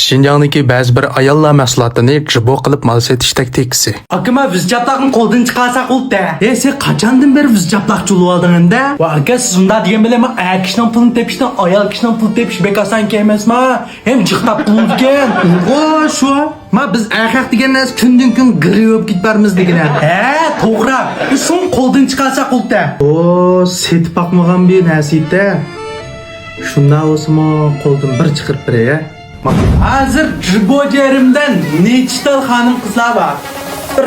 Şinjandagi ba'zi bir ayollar mahsulotini jibo qilib mal setish taktikasi. Akıma vizcaplaqni qo'ldan chiqarsak bo'ldi. Sen qachondan beri vizcaplaq chulib olding endi? Va aka siz unda degan bilan kishining pulini tepishdan ayol kishining pulini tepish bekosan emasmi? Hem jiqtab qilgan. O shu. Ma biz erkak degan narsa kundan kun girib ketbarmiz degan. To'g'ri. Shun qo'ldan chiqarsak bo'ldi. O setib baqmagan bir narsa-da. Shunda o'smo qo'ldan bir chiqirib beray. Hazır jibojerimdan nechta xonim qizlar bor. Bir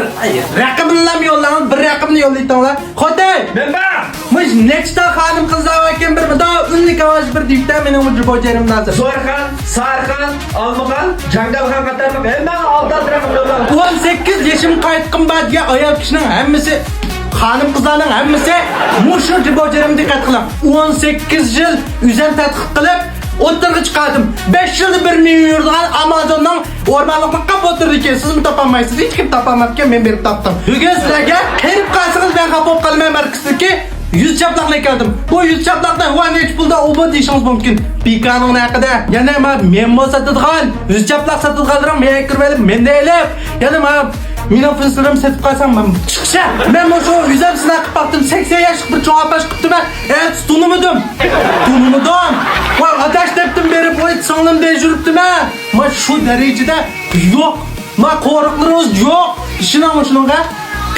raqamni yo'llayman, bir raqamni yollaytinglar. Xo'day, men bor. Biz nechta xonim qizlar bor ekan bir mudo unlik ovoz bir dikta mening jibojerimdan hazır. Zo'rxon, Sarxon, Olmaqon, Jangalxon qatorli hamma oltin raqam yo'llayman. 18 yaşım qaytqim bor degan ayol kishining hammasi xonim qizlarning hammasi mushu jibojerimga diqqat qiling. 18 yil uzan tadqiq qilib o'tirg'i chiqardim. 5 yilda bir men yurgan Amazondan o'rmonliqqa qilib o'tirdik. Siz mi topolmaysiz? Hech kim topolmabkan, men berib topdim. Bugun sizlarga qilib qolsangiz men xafa bo'lib qolmayman markasdagi 100 chaplaqni ekandim. Bu 100 chaplaqdan nech pulda o'ba deyishingiz mumkin. Pikaning haqida. Yana men sotadigan 100 chaplaq sotadiganlar men kirib olib, men deyilib. Yana Meni fırsatım setib qolsam men chiqsa. Men shu yuzam sinab qilib baqdim. 80 yoshlik bir cho'g'apash qildim. Tunimidim. Va adash debdim berib qo'yib singlim deb yuribdim. Men shu darajada yo'q. Men qo'riqlarimiz yo'q. Ishini shunga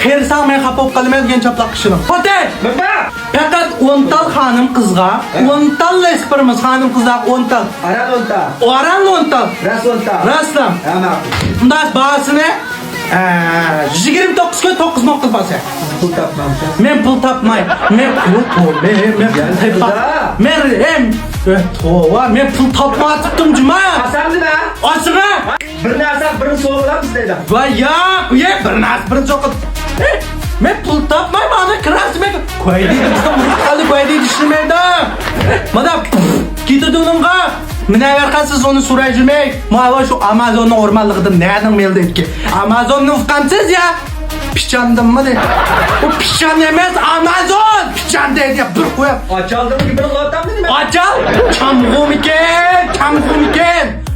qersam men xafa bo'lib qolmayman degan chaplaq qishini. Xo'day, faqat 10 tal xonim qizga, 10 tal lesperimiz xonim qizga 10 tal. Aran 10 tal. Raslam. Bundan bahasini 29 ga 9 ming qilib olsa. Pul topmamsa. Men pul topmay. Men pul topmadim juma. Qasamdimi? Osig'a. Bir narsa birini so'g'ilamiz dedi. Va yo'q, bir narsa birini so'qib. Men pul topmayman, ana kirasmen. Qo'ydi, bizda qoldi, qo'ydi ishlaydi. Mana ketidunimga Mine verkasız onu soracağım. Muhava şu Amazon'un ormanlıqda nereden meldeydi? Amazon'un ufkansız ya. Pişandım mı de? O pişan emez Amazon. Pişan dedi ya. Dur koyap. Açaldım gibi Allah'tan dedim ben. Açal. Çamgum iken.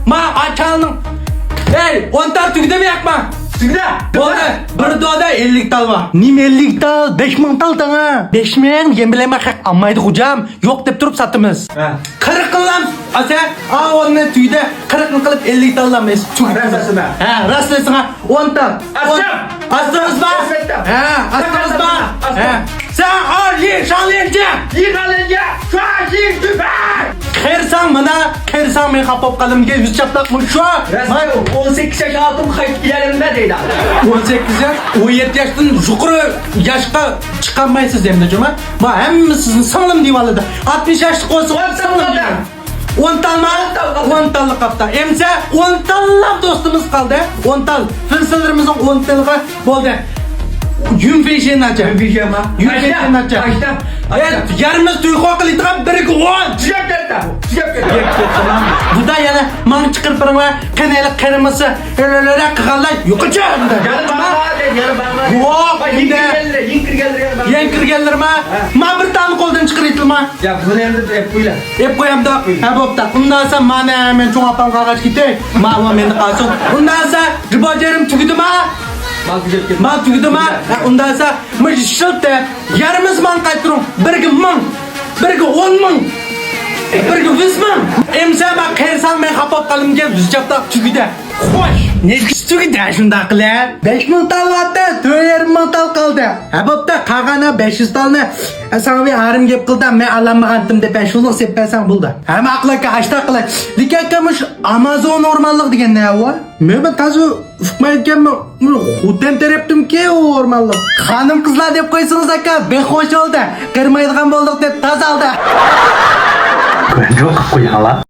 Ma açalım. Hey 10 tar tügde mi yakma? Tügde. Bir doda 50 tal var. Nim 50 tal? 5 ming tal tana. 5 ming yem bileme hak almaydı hocam. Yok dep durup sattınız. 40 kıllam. Asa onu tüyde 40 kılıp 50 tallanmayız. Raslasına. Raslasına 10 tal. Astınız mı? Astınız mı? Sen al ye şanlıca. Şu an ye tüfer. Kırsan men kapop kalım gel 100 çaplak mı şu an? 18 yaş altım kayıp giderimde deydi. 18 yaş, 17 yaştan yukarı yaşka çıkamayısınız hem de cuma. Ma hem sizin sağlam divalıda. 60 yaşlık olsun. 10 tal mı? 10 tallık kapta. Emse 10 tallap dostumuz kaldı. 10 tal. Fırsatlarımızın 10 tallığı oldu. Yün feyşeğini açar. Yün feyşeğini açar. Evet, yarımız tuyku akıl itiraf biri ki 10. Çıkıp geldi. Bu da yani man çıkır pırma kanalı kırması öyle kıkalay yok açar. Yarın bana. Yok bir de. Yenkir gelir ma. Ma bir tane koldan çıkır itilma. Ya bunu emri hep buyla. Hep koyam da. Ha bopta. Ondan sonra mana hemen çoğun apam kağaç gitti. Ma men kalsın. Ondan sonra ribacerim tüküdü ma. Mal tüküdü ma. Ondan sonra mıç şıltı. Yarımız man kaytırım. Birgi man. Birgi 10 ming. Birgi 100 ming. Emse bak kayırsan men kapap kalım gel. Düz çaptak tüküdü. Hoş. Ne tüküdü şunda kılar. 5 ming tal vardı. 4 ming tal kaldı. Ha bopta kağana 500 talını. Sana bir ağrım gep kıldı. Men alamağantım de ben şuluk seppersen buldu. Hem aklıka açta kılay. Dikakamış Amazon ormanlık degen ne var? Men tazı ufmayken mi? Hudden tereptim ki o ormanlık. Hanım kızlar dep koysunuz aka. Ben hoş oldu. Kırmaydıgan bulduk dep taz aldı. Yok koyala.